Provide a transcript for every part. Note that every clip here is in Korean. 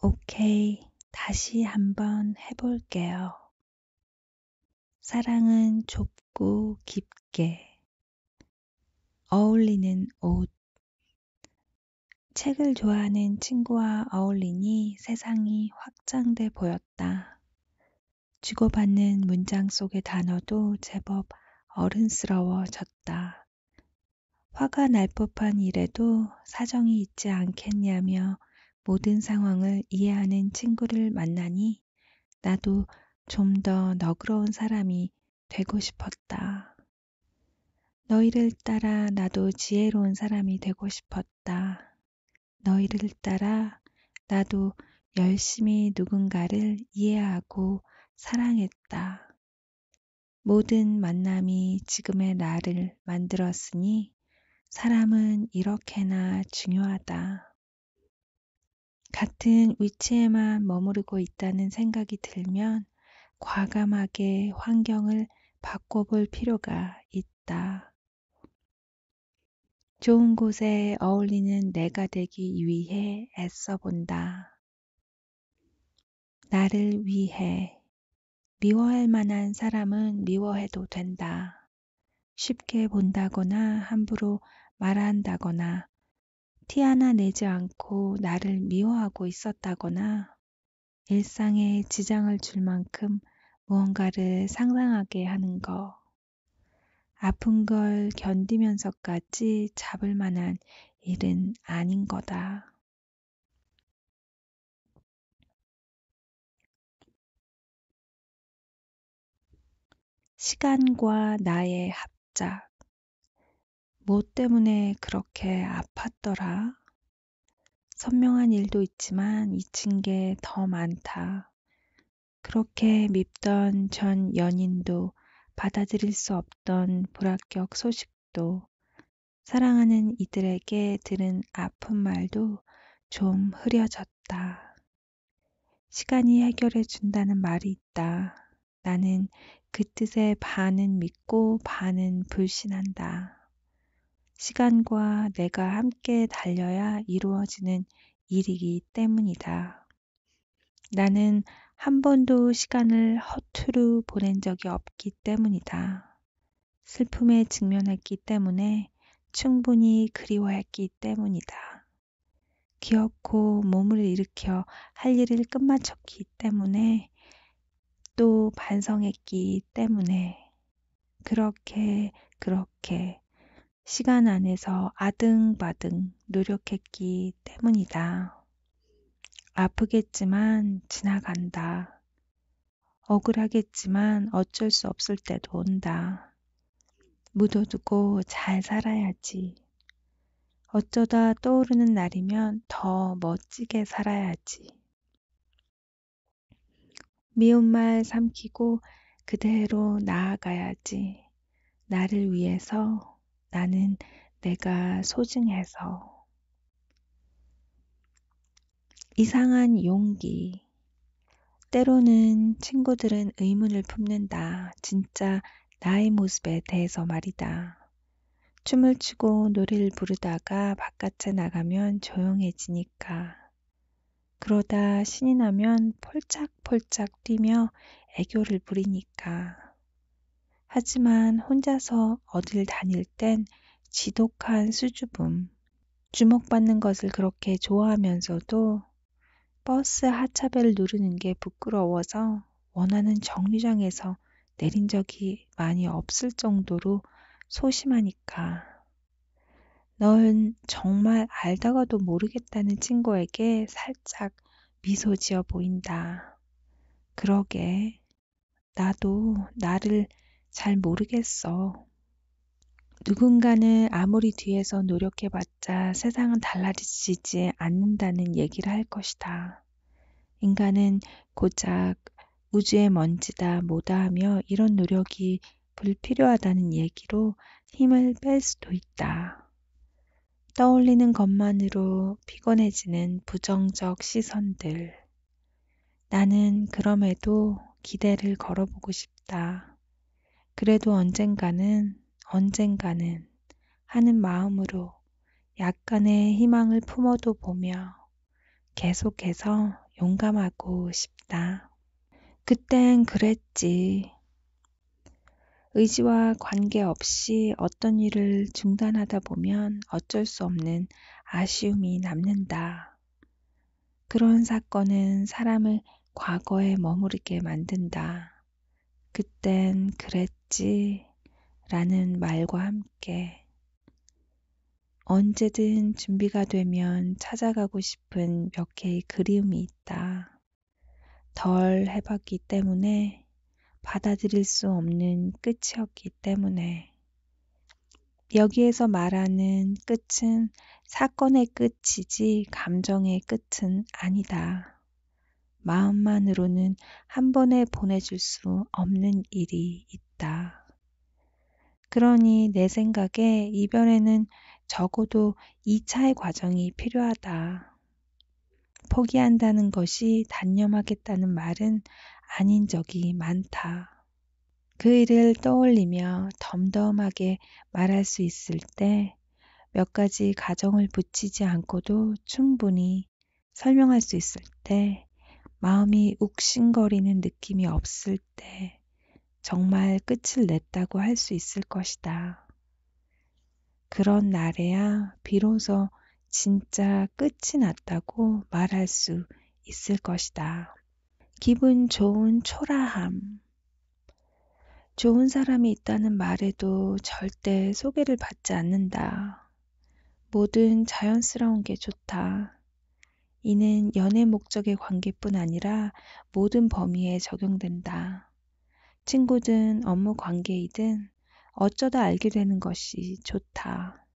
오케이, 다시 한번 해볼게요. 사랑은 좁고 깊게 어울리는 옷. 책을 좋아하는 친구와 어울리니 세상이 확장돼 보였다. 주고받는 문장 속의 단어도 제법 어른스러워졌다. 화가 날 법한 일에도 사정이 있지 않겠냐며 모든 상황을 이해하는 친구를 만나니 나도 좀 더 너그러운 사람이 되고 싶었다. 너희를 따라 나도 지혜로운 사람이 되고 싶었다. 너희를 따라 나도 열심히 누군가를 이해하고 사랑했다. 모든 만남이 지금의 나를 만들었으니 사람은 이렇게나 중요하다. 같은 위치에만 머무르고 있다는 생각이 들면 과감하게 환경을 바꿔볼 필요가 있다. 좋은 곳에 어울리는 내가 되기 위해 애써본다. 나를 위해 미워할 만한 사람은 미워해도 된다. 쉽게 본다거나 함부로 말한다거나 티 하나 내지 않고 나를 미워하고 있었다거나 일상에 지장을 줄 만큼 무언가를 상상하게 하는 것. 아픈 걸 견디면서까지 잡을 만한 일은 아닌 거다. 시간과 나의 합작. 뭐 때문에 그렇게 아팠더라? 선명한 일도 있지만 잊힌 게 더 많다. 그렇게 밉던 전 연인도 받아들일 수 없던 불합격 소식도 사랑하는 이들에게 들은 아픈 말도 좀 흐려졌다. 시간이 해결해 준다는 말이 있다. 나는 그 뜻에 반은 믿고 반은 불신한다. 시간과 내가 함께 달려야 이루어지는 일이기 때문이다. 나는 한 번도 시간을 허투루 보낸 적이 없기 때문이다. 슬픔에 직면했기 때문에 충분히 그리워했기 때문이다. 기어코 몸을 일으켜 할 일을 끝마쳤기 때문에 또 반성했기 때문에 그렇게 시간 안에서 아등바등 노력했기 때문이다. 아프겠지만 지나간다. 억울하겠지만 어쩔 수 없을 때도 온다. 묻어두고 잘 살아야지. 어쩌다 떠오르는 날이면 더 멋지게 살아야지. 미운 말 삼키고 그대로 나아가야지. 나를 위해서, 나는 내가 소중해서. 이상한 용기. 때로는 친구들은 의문을 품는다. 진짜 나의 모습에 대해서 말이다. 춤을 추고 노래를 부르다가 바깥에 나가면 조용해지니까. 그러다 신이 나면 폴짝폴짝 뛰며 애교를 부리니까. 하지만 혼자서 어딜 다닐 땐 지독한 수줍음. 주목받는 것을 그렇게 좋아하면서도 버스 하차벨을 누르는 게 부끄러워서 원하는 정류장에서 내린 적이 많이 없을 정도로 소심하니까. 넌 정말 알다가도 모르겠다는 친구에게 살짝 미소 지어 보인다. 그러게, 나도 나를 잘 모르겠어. 누군가는 아무리 뒤에서 노력해봤자 세상은 달라지지 않는다는 얘기를 할 것이다. 인간은 고작 우주의 먼지다 뭐다 하며 이런 노력이 불필요하다는 얘기로 힘을 뺄 수도 있다. 떠올리는 것만으로 피곤해지는 부정적 시선들. 나는 그럼에도 기대를 걸어보고 싶다. 그래도 언젠가는 하는 마음으로 약간의 희망을 품어도 보며 계속해서 용감하고 싶다. 그땐 그랬지. 의지와 관계없이 어떤 일을 중단하다 보면 어쩔 수 없는 아쉬움이 남는다. 그런 사건은 사람을 과거에 머무르게 만든다. 그땐 그랬지 라는 말과 함께 언제든 준비가 되면 찾아가고 싶은 몇 개의 그리움이 있다. 덜 해봤기 때문에 받아들일 수 없는 끝이었기 때문에 여기에서 말하는 끝은 사건의 끝이지 감정의 끝은 아니다. 마음만으로는 한 번에 보내줄 수 없는 일이 있다. 그러니 내 생각에 이별에는 적어도 2차의 과정이 필요하다. 포기한다는 것이 단념하겠다는 말은 아닌 적이 많다. 그 일을 떠올리며 덤덤하게 말할 수 있을 때 몇 가지 가정을 붙이지 않고도 충분히 설명할 수 있을 때 마음이 욱신거리는 느낌이 없을 때 정말 끝을 냈다고 할 수 있을 것이다. 그런 날에야 비로소 진짜 끝이 났다고 말할 수 있을 것이다. 기분 좋은 초라함. 좋은 사람이 있다는 말에도 절대 소개를 받지 않는다. 뭐든 자연스러운 게 좋다. 이는 연애 목적의 관계뿐 아니라 모든 범위에 적용된다. 친구든 업무 관계이든 어쩌다 알게 되는 것이 좋다.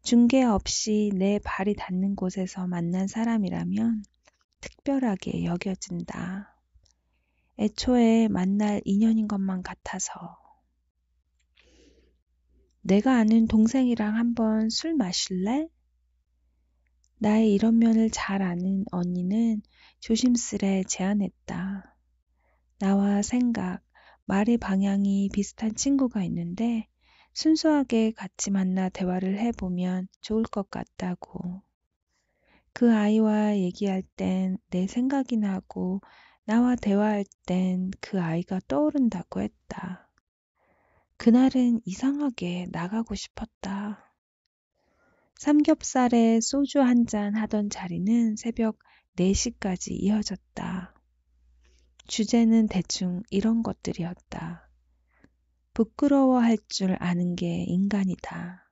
중개 없이 내 발이 닿는 곳에서 만난 사람이라면 특별하게 여겨진다. 애초에 만날 인연인 것만 같아서. 내가 아는 동생이랑 한번 술 마실래? 나의 이런 면을 잘 아는 언니는 조심스레 제안했다. 나와 생각, 말의 방향이 비슷한 친구가 있는데 순수하게 같이 만나 대화를 해보면 좋을 것 같다고. 그 아이와 얘기할 땐 내 생각이 나고 나와 대화할 땐 그 아이가 떠오른다고 했다. 그날은 이상하게 나가고 싶었다. 삼겹살에 소주 한 잔 하던 자리는 새벽 4시까지 이어졌다. 주제는 대충 이런 것들이었다. 부끄러워할 줄 아는 게 인간이다.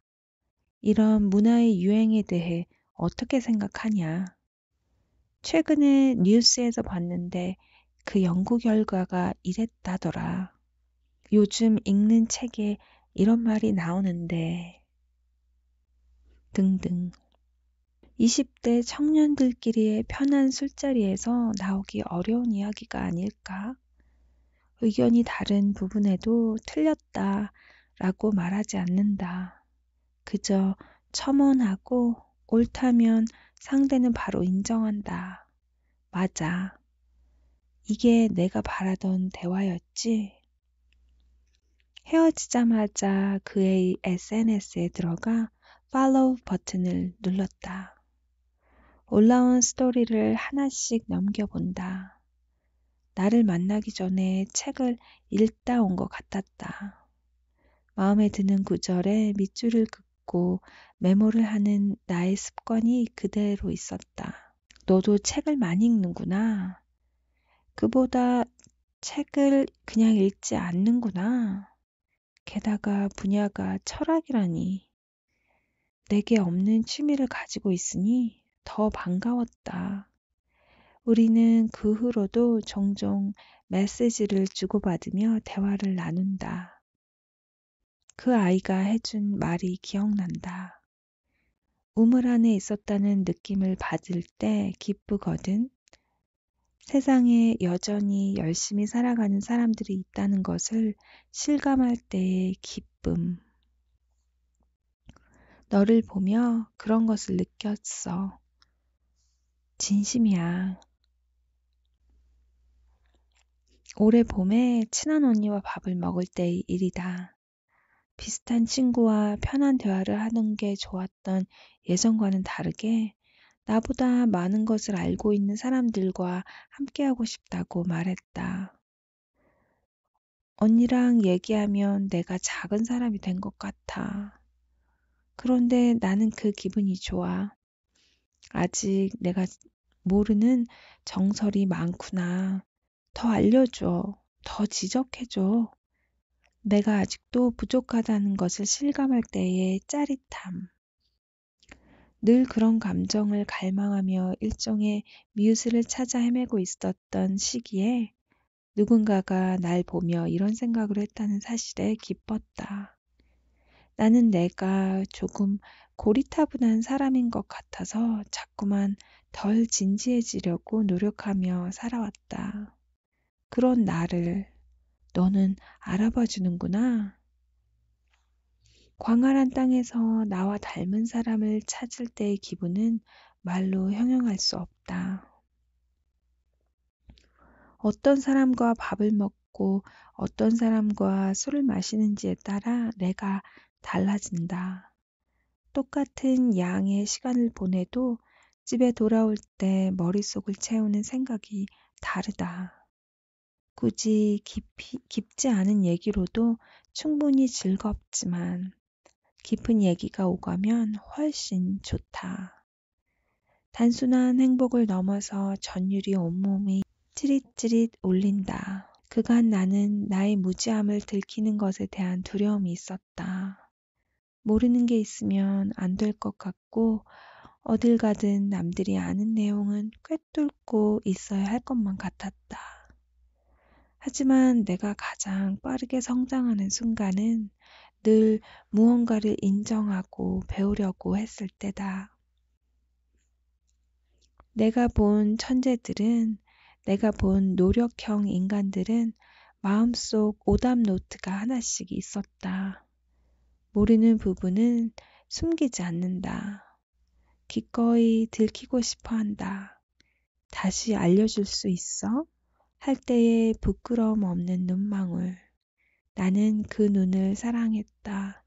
이런 문화의 유행에 대해 어떻게 생각하냐? 최근에 뉴스에서 봤는데 그 연구 결과가 이랬다더라. 요즘 읽는 책에 이런 말이 나오는데 등등. 20대 청년들끼리의 편한 술자리에서 나오기 어려운 이야기가 아닐까? 의견이 다른 부분에도 틀렸다라고 말하지 않는다. 그저 첨언하고 옳다면 상대는 바로 인정한다. 맞아. 이게 내가 바라던 대화였지. 헤어지자마자 그의 SNS에 들어가 팔로우 버튼을 눌렀다. 올라온 스토리를 하나씩 넘겨본다. 나를 만나기 전에 책을 읽다 온 것 같았다. 마음에 드는 구절에 밑줄을 긋고 메모를 하는 나의 습관이 그대로 있었다. 너도 책을 많이 읽는구나. 그보다 책을 그냥 읽지 않는구나. 게다가 분야가 철학이라니. 내게 없는 취미를 가지고 있으니 더 반가웠다. 우리는 그 후로도 종종 메시지를 주고받으며 대화를 나눈다. 그 아이가 해준 말이 기억난다. 우물 안에 있었다는 느낌을 받을 때 기쁘거든. 세상에 여전히 열심히 살아가는 사람들이 있다는 것을 실감할 때의 기쁨. 너를 보며 그런 것을 느꼈어. 진심이야. 올해 봄에 친한 언니와 밥을 먹을 때의 일이다. 비슷한 친구와 편한 대화를 하는 게 좋았던 예전과는 다르게 나보다 많은 것을 알고 있는 사람들과 함께하고 싶다고 말했다. 언니랑 얘기하면 내가 작은 사람이 된 것 같아. 그런데 나는 그 기분이 좋아. 아직 내가 모르는 정설이 많구나. 더 알려줘. 더 지적해줘. 내가 아직도 부족하다는 것을 실감할 때의 짜릿함. 늘 그런 감정을 갈망하며 일종의 뮤즈를 찾아 헤매고 있었던 시기에 누군가가 날 보며 이런 생각을 했다는 사실에 기뻤다. 나는 내가 조금 고리타분한 사람인 것 같아서 자꾸만 덜 진지해지려고 노력하며 살아왔다. 그런 나를 너는 알아봐 주는구나. 광활한 땅에서 나와 닮은 사람을 찾을 때의 기분은 말로 형용할 수 없다. 어떤 사람과 밥을 먹고 어떤 사람과 술을 마시는지에 따라 내가 달라진다. 똑같은 양의 시간을 보내도 집에 돌아올 때 머릿속을 채우는 생각이 다르다. 굳이 깊지 않은 얘기로도 충분히 즐겁지만 깊은 얘기가 오가면 훨씬 좋다. 단순한 행복을 넘어서 전율이 온몸이 찌릿찌릿 울린다. 그간 나는 나의 무지함을 들키는 것에 대한 두려움이 있었다. 모르는 게 있으면 안 될 것 같고 어딜 가든 남들이 아는 내용은 꿰뚫고 있어야 할 것만 같았다. 하지만 내가 가장 빠르게 성장하는 순간은 늘 무언가를 인정하고 배우려고 했을 때다. 내가 본 천재들은, 내가 본 노력형 인간들은 마음속 오답 노트가 하나씩 있었다. 모르는 부분은 숨기지 않는다. 기꺼이 들키고 싶어 한다. 다시 알려줄 수 있어? 할 때의 부끄러움 없는 눈망울. 나는 그 눈을 사랑했다.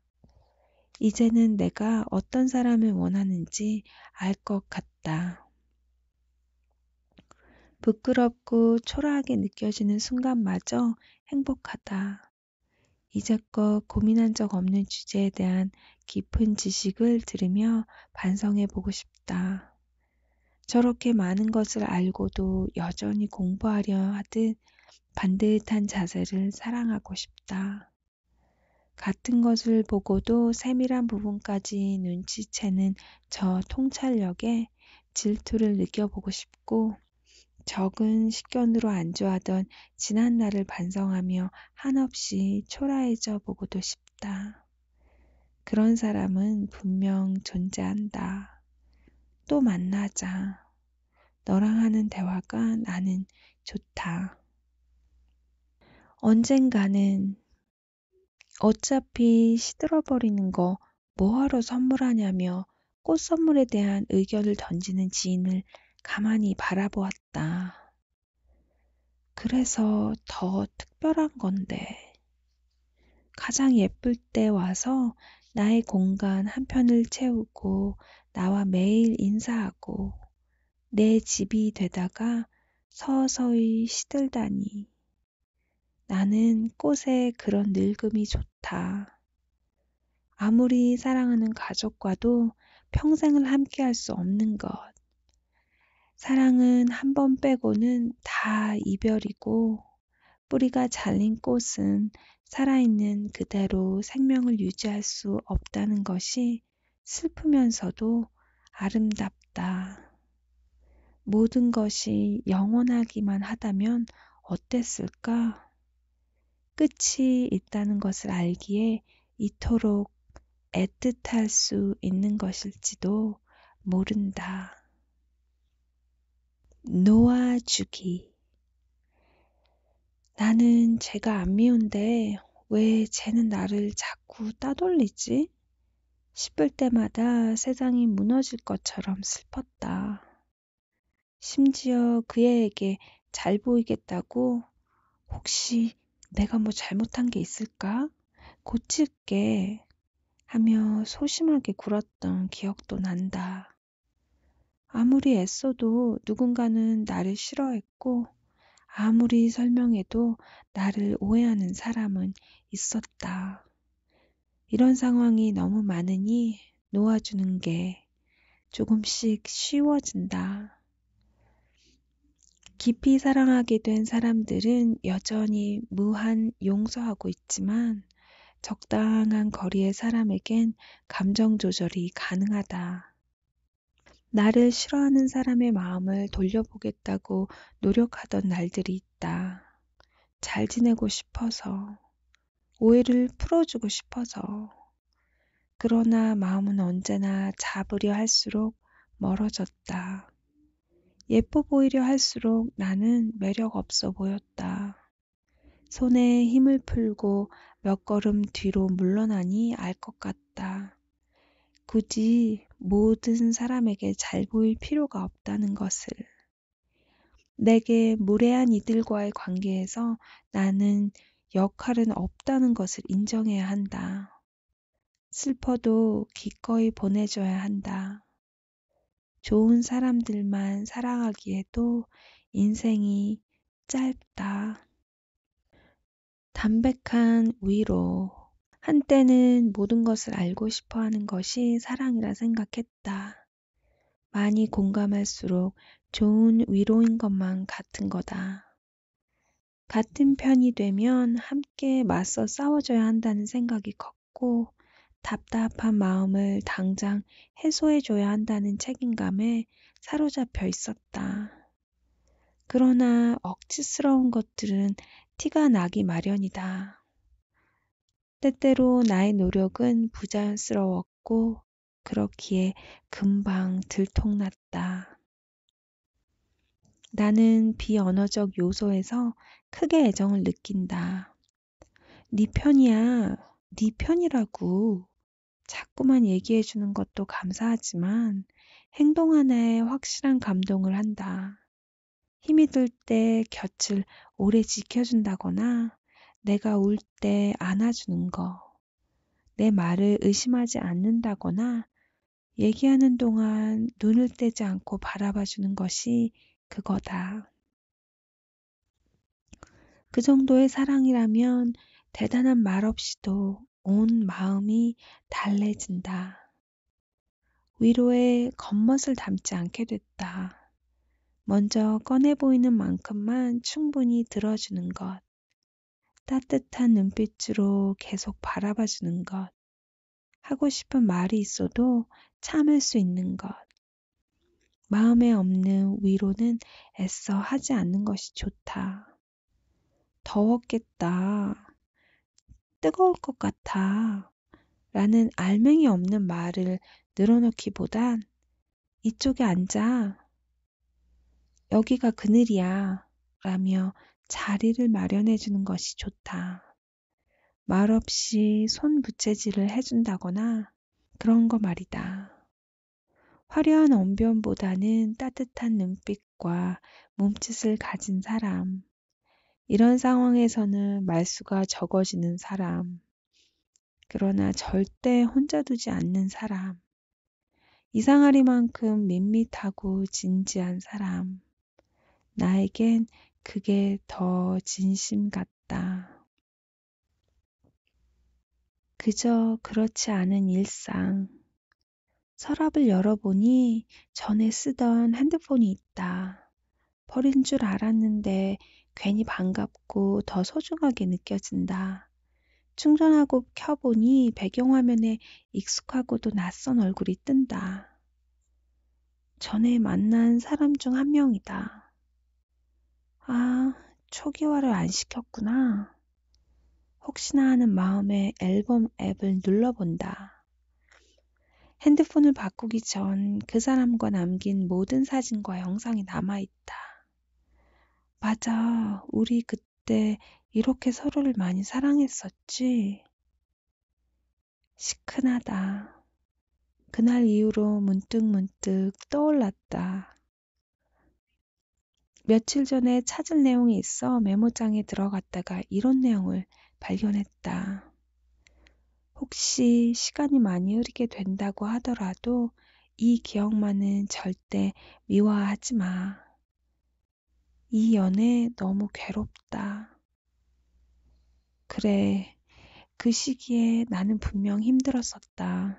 이제는 내가 어떤 사람을 원하는지 알 것 같다. 부끄럽고 초라하게 느껴지는 순간마저 행복하다. 이제껏 고민한 적 없는 주제에 대한 깊은 지식을 들으며 반성해 보고 싶다. 저렇게 많은 것을 알고도 여전히 공부하려 하듯 반듯한 자세를 사랑하고 싶다. 같은 것을 보고도 세밀한 부분까지 눈치채는 저 통찰력에 질투를 느껴보고 싶고 적은 식견으로 안주하던 지난 날을 반성하며 한없이 초라해져 보고도 싶다. 그런 사람은 분명 존재한다. 또 만나자. 너랑 하는 대화가 나는 좋다. 언젠가는 어차피 시들어버리는 거 뭐하러 선물하냐며 꽃 선물에 대한 의견을 던지는 지인을 가만히 바라보았다. 그래서 더 특별한 건데 가장 예쁠 때 와서 나의 공간 한편을 채우고 나와 매일 인사하고 내 집이 되다가 서서히 시들다니. 나는 꽃의 그런 늙음이 좋다. 아무리 사랑하는 가족과도 평생을 함께할 수 없는 것. 사랑은 한 번 빼고는 다 이별이고 뿌리가 잘린 꽃은 살아있는 그대로 생명을 유지할 수 없다는 것이 슬프면서도 아름답다. 모든 것이 영원하기만 하다면 어땠을까? 끝이 있다는 것을 알기에 이토록 애틋할 수 있는 것일지도 모른다. 놓아주기. 나는 쟤가 안 미운데 왜 쟤는 나를 자꾸 따돌리지? 싶을 때마다 세상이 무너질 것처럼 슬펐다. 심지어 그 애에게 잘 보이겠다고 혹시 내가 뭐 잘못한 게 있을까? 고칠게 하며 소심하게 굴었던 기억도 난다. 아무리 애써도 누군가는 나를 싫어했고 아무리 설명해도 나를 오해하는 사람은 있었다. 이런 상황이 너무 많으니 놓아주는 게 조금씩 쉬워진다. 깊이 사랑하게 된 사람들은 여전히 무한 용서하고 있지만 적당한 거리의 사람에겐 감정 조절이 가능하다. 나를 싫어하는 사람의 마음을 돌려보겠다고 노력하던 날들이 있다. 잘 지내고 싶어서, 오해를 풀어주고 싶어서. 그러나 마음은 언제나 잡으려 할수록 멀어졌다. 예뻐 보이려 할수록 나는 매력 없어 보였다. 손에 힘을 풀고 몇 걸음 뒤로 물러나니 알 것 같다. 굳이 모든 사람에게 잘 보일 필요가 없다는 것을. 내게 무례한 이들과의 관계에서 나는 역할은 없다는 것을 인정해야 한다. 슬퍼도 기꺼이 보내줘야 한다. 좋은 사람들만 사랑하기에도 인생이 짧다. 담백한 위로. 한때는 모든 것을 알고 싶어 하는 것이 사랑이라 생각했다. 많이 공감할수록 좋은 위로인 것만 같은 거다. 같은 편이 되면 함께 맞서 싸워줘야 한다는 생각이 컸고 답답한 마음을 당장 해소해줘야 한다는 책임감에 사로잡혀 있었다. 그러나 억지스러운 것들은 티가 나기 마련이다. 때때로 나의 노력은 부자연스러웠고 그렇기에 금방 들통났다. 나는 비언어적 요소에서 크게 애정을 느낀다. 네 편이야. 네 편이라고. 자꾸만 얘기해주는 것도 감사하지만 행동 하나에 확실한 감동을 한다. 힘이 들 때 곁을 오래 지켜준다거나 내가 울 때 안아주는 거, 내 말을 의심하지 않는다거나 얘기하는 동안 눈을 떼지 않고 바라봐주는 것이 그거다. 그 정도의 사랑이라면 대단한 말 없이도 온 마음이 달래진다. 위로에 겉멋을 담지 않게 됐다. 먼저 꺼내 보이는 만큼만 충분히 들어주는 것. 따뜻한 눈빛으로 계속 바라봐 주는 것. 하고 싶은 말이 있어도 참을 수 있는 것. 마음에 없는 위로는 애써 하지 않는 것이 좋다. 더웠겠다. 뜨거울 것 같아. 라는 알맹이 없는 말을 늘어놓기보단 이쪽에 앉아. 여기가 그늘이야. 라며 자리를 마련해 주는 것이 좋다. 말없이 손부채질을 해준다거나 그런 거 말이다. 화려한 언변보다는 따뜻한 눈빛과 몸짓을 가진 사람. 이런 상황에서는 말수가 적어지는 사람. 그러나 절대 혼자 두지 않는 사람. 이상하리만큼 밋밋하고 진지한 사람. 나에겐 그게 더 진심 같다. 그저 그렇지 않은 일상. 서랍을 열어보니 전에 쓰던 핸드폰이 있다. 버린 줄 알았는데 괜히 반갑고 더 소중하게 느껴진다. 충전하고 켜보니 배경화면에 익숙하고도 낯선 얼굴이 뜬다. 전에 만난 사람 중 한 명이다. 아, 초기화를 안 시켰구나. 혹시나 하는 마음에 앨범 앱을 눌러본다. 핸드폰을 바꾸기 전 그 사람과 남긴 모든 사진과 영상이 남아있다. 맞아, 우리 그때 이렇게 서로를 많이 사랑했었지. 시큰하다. 그날 이후로 문득문득 떠올랐다. 며칠 전에 찾을 내용이 있어 메모장에 들어갔다가 이런 내용을 발견했다. 혹시 시간이 많이 흐르게 된다고 하더라도 이 기억만은 절대 미화하지 마. 이 연애 너무 괴롭다. 그래, 그 시기에 나는 분명 힘들었었다.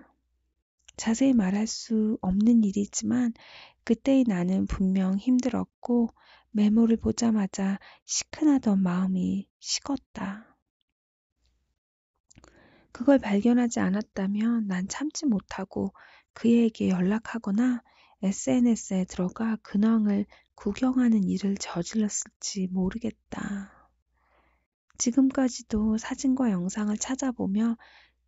자세히 말할 수 없는 일이지만 그때의 나는 분명 힘들었고 메모를 보자마자 시큰하던 마음이 식었다. 그걸 발견하지 않았다면 난 참지 못하고 그에게 연락하거나 SNS에 들어가 근황을 구경하는 일을 저질렀을지 모르겠다. 지금까지도 사진과 영상을 찾아보며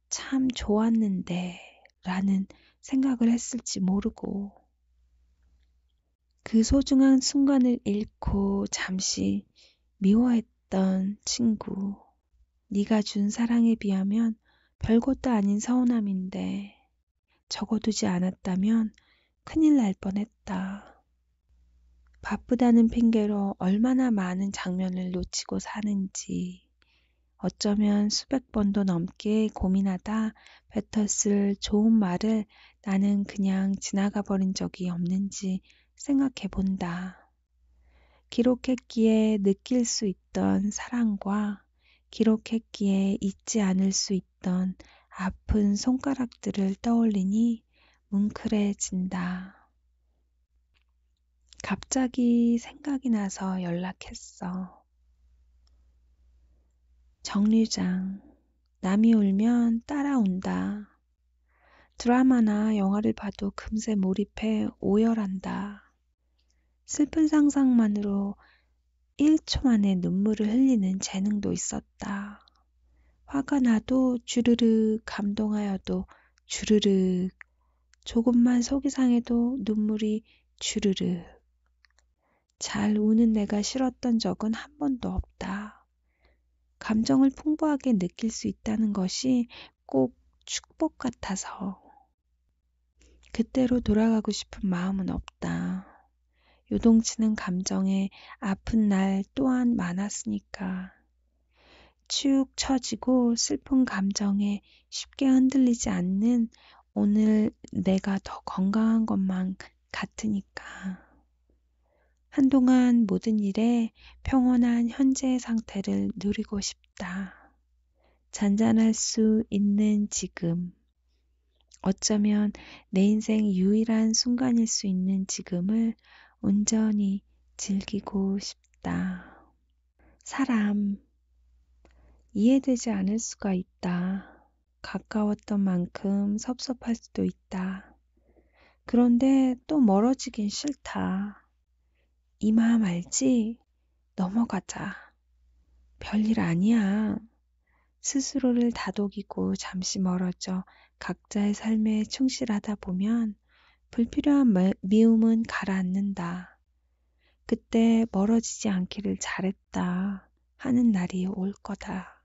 참 좋았는데 라는 생각을 했을지 모르고 그 소중한 순간을 잃고 잠시 미워했던 친구. 네가 준 사랑에 비하면 별것도 아닌 서운함인데 적어두지 않았다면 큰일 날 뻔했다. 바쁘다는 핑계로 얼마나 많은 장면을 놓치고 사는지 어쩌면 수백 번도 넘게 고민하다 뱉었을 좋은 말을 나는 그냥 지나가 버린 적이 없는지 생각해 본다. 기록했기에 느낄 수 있던 사랑과 기록했기에 잊지 않을 수 있던 아픈 손가락들을 떠올리니 뭉클해진다. 갑자기 생각이 나서 연락했어. 정류장. 남이 울면 따라온다. 드라마나 영화를 봐도 금세 몰입해 오열한다. 슬픈 상상만으로 1초 만에 눈물을 흘리는 재능도 있었다. 화가 나도 주르륵, 감동하여도 주르륵, 조금만 속이 상해도 눈물이 주르륵. 잘 우는 내가 싫었던 적은 한 번도 없다. 감정을 풍부하게 느낄 수 있다는 것이 꼭 축복 같아서 그때로 돌아가고 싶은 마음은 없다. 요동치는 감정에 아픈 날 또한 많았으니까. 축 처지고 슬픈 감정에 쉽게 흔들리지 않는 오늘 내가 더 건강한 것만 같으니까. 한동안 모든 일에 평온한 현재의 상태를 누리고 싶다. 잔잔할 수 있는 지금. 어쩌면 내 인생 유일한 순간일 수 있는 지금을 온전히 즐기고 싶다. 사람. 이해되지 않을 수가 있다. 가까웠던 만큼 섭섭할 수도 있다. 그런데 또 멀어지긴 싫다. 이 마음 알지? 넘어가자. 별일 아니야. 스스로를 다독이고 잠시 멀어져 각자의 삶에 충실하다 보면 불필요한 미움은 가라앉는다. 그때 멀어지지 않기를 잘했다 하는 날이 올 거다.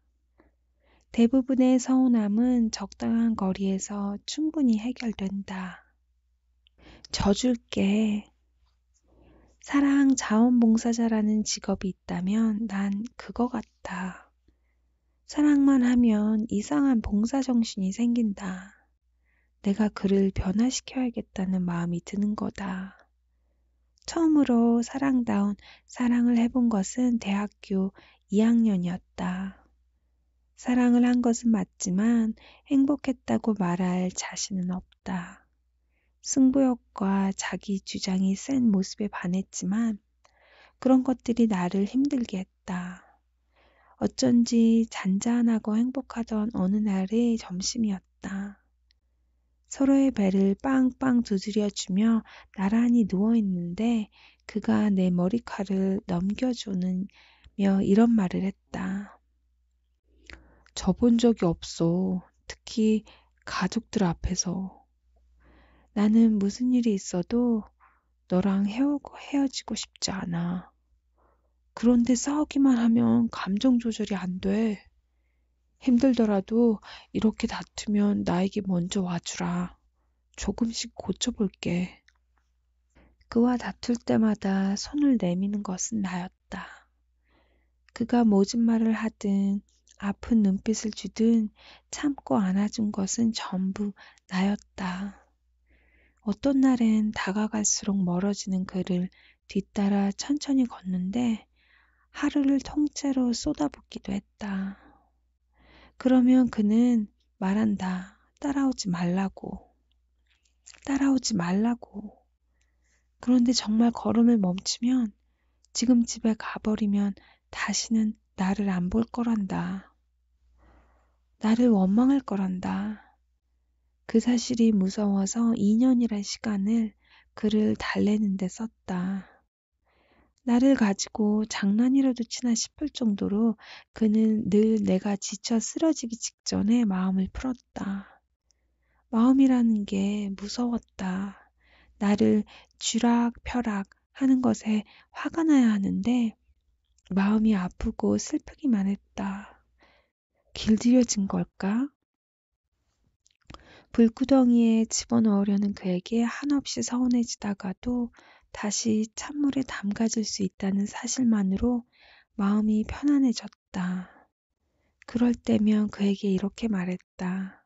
대부분의 서운함은 적당한 거리에서 충분히 해결된다. 져줄게. 사랑 자원봉사자라는 직업이 있다면 난 그거 같다. 사랑만 하면 이상한 봉사정신이 생긴다. 내가 그를 변화시켜야겠다는 마음이 드는 거다. 처음으로 사랑다운 사랑을 해본 것은 대학교 2학년이었다. 사랑을 한 것은 맞지만 행복했다고 말할 자신은 없다. 승부욕과 자기 주장이 센 모습에 반했지만 그런 것들이 나를 힘들게 했다. 어쩐지 잔잔하고 행복하던 어느 날의 점심이었다. 서로의 배를 빵빵 두드려주며 나란히 누워있는데 그가 내 머리칼을 넘겨주며 이런 말을 했다. 져본 적이 없어. 특히 가족들 앞에서. 나는 무슨 일이 있어도 너랑 헤어지고 싶지 않아. 그런데 싸우기만 하면 감정 조절이 안 돼. 힘들더라도 이렇게 다투면 나에게 먼저 와주라. 조금씩 고쳐볼게. 그와 다툴 때마다 손을 내미는 것은 나였다. 그가 모진 말을 하든 아픈 눈빛을 주든 참고 안아준 것은 전부 나였다. 어떤 날엔 다가갈수록 멀어지는 그를 뒤따라 천천히 걷는데 하루를 통째로 쏟아붓기도 했다. 그러면 그는 말한다. 따라오지 말라고. 따라오지 말라고. 그런데 정말 걸음을 멈추면 지금 집에 가버리면 다시는 나를 안 볼 거란다. 나를 원망할 거란다. 그 사실이 무서워서 2년이란 시간을 그를 달래는 데 썼다. 나를 가지고 장난이라도 치나 싶을 정도로 그는 늘 내가 지쳐 쓰러지기 직전에 마음을 풀었다. 마음이라는 게 무서웠다. 나를 쥐락펴락 하는 것에 화가 나야 하는데 마음이 아프고 슬프기만 했다. 길들여진 걸까? 불구덩이에 집어넣으려는 그에게 한없이 서운해지다가도 다시 찬물에 담가질 수 있다는 사실만으로 마음이 편안해졌다. 그럴 때면 그에게 이렇게 말했다.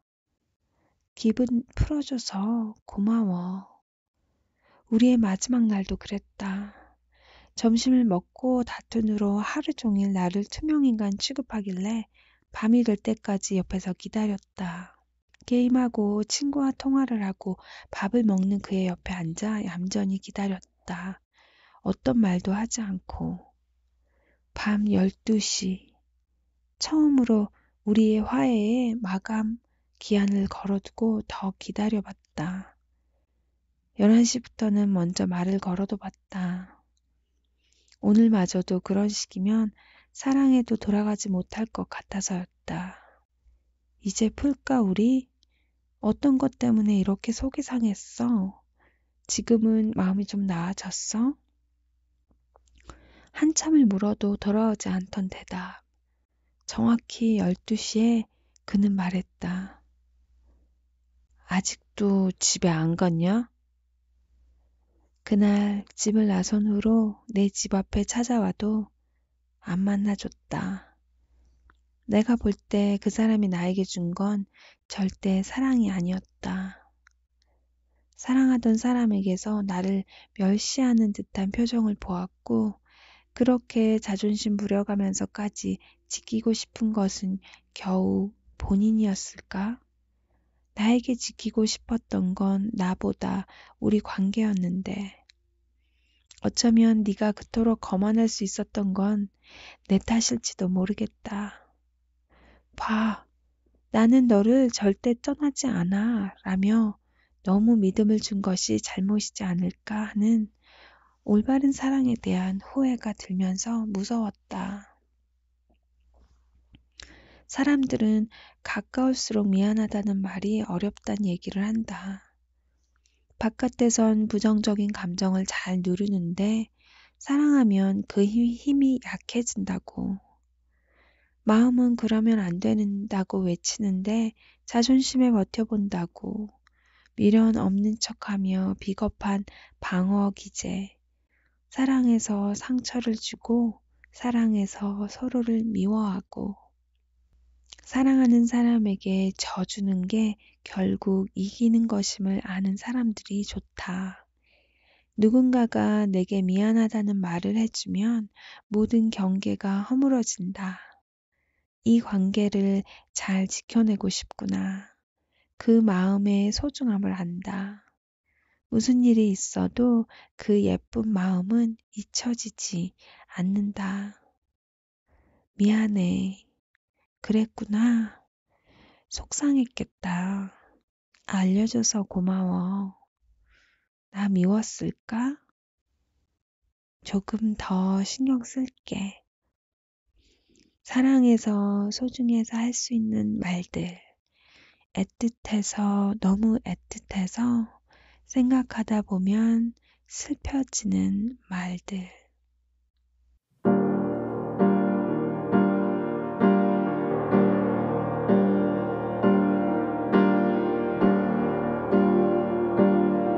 기분 풀어줘서 고마워. 우리의 마지막 날도 그랬다. 점심을 먹고 다툰 후로 하루 종일 나를 투명인간 취급하길래 밤이 될 때까지 옆에서 기다렸다. 게임하고 친구와 통화를 하고 밥을 먹는 그의 옆에 앉아 얌전히 기다렸다. 어떤 말도 하지 않고. 밤 12시. 처음으로 우리의 화해에 마감 기한을 걸어두고 더 기다려봤다. 11시부터는 먼저 말을 걸어도 봤다. 오늘마저도 그런 식이면 사랑에도 돌아가지 못할 것 같아서였다. 이제 풀까 우리? 어떤 것 때문에 이렇게 속이 상했어? 지금은 마음이 좀 나아졌어? 한참을 물어도 돌아오지 않던 대답. 정확히 12시에 그는 말했다. 아직도 집에 안 갔냐? 그날 집을 나선 후로 내 집 앞에 찾아와도 안 만나줬다. 내가 볼 때 그 사람이 나에게 준 건 절대 사랑이 아니었다. 사랑하던 사람에게서 나를 멸시하는 듯한 표정을 보았고 그렇게 자존심 부려가면서까지 지키고 싶은 것은 겨우 본인이었을까? 나에게 지키고 싶었던 건 나보다 우리 관계였는데 어쩌면 네가 그토록 거만할 수 있었던 건 내 탓일지도 모르겠다. 봐, 나는 너를 절대 떠나지 않아 라며 너무 믿음을 준 것이 잘못이지 않을까 하는 올바른 사랑에 대한 후회가 들면서 무서웠다. 사람들은 가까울수록 미안하다는 말이 어렵다는 얘기를 한다. 바깥에선 부정적인 감정을 잘 누르는데 사랑하면 그 힘이 약해진다고. 마음은 그러면 안 된다고 외치는데 자존심에 버텨본다고. 미련 없는 척하며 비겁한 방어 기제. 사랑해서 상처를 주고 사랑해서 서로를 미워하고 사랑하는 사람에게 져주는 게 결국 이기는 것임을 아는 사람들이 좋다. 누군가가 내게 미안하다는 말을 해주면 모든 경계가 허물어진다. 이 관계를 잘 지켜내고 싶구나. 그 마음의 소중함을 안다. 무슨 일이 있어도 그 예쁜 마음은 잊혀지지 않는다. 미안해. 그랬구나. 속상했겠다. 알려줘서 고마워. 나 미웠을까? 조금 더 신경 쓸게. 사랑해서 소중해서 할 수 있는 말들. 애틋해서 너무 애틋해서 생각하다 보면 슬퍼지는 말들.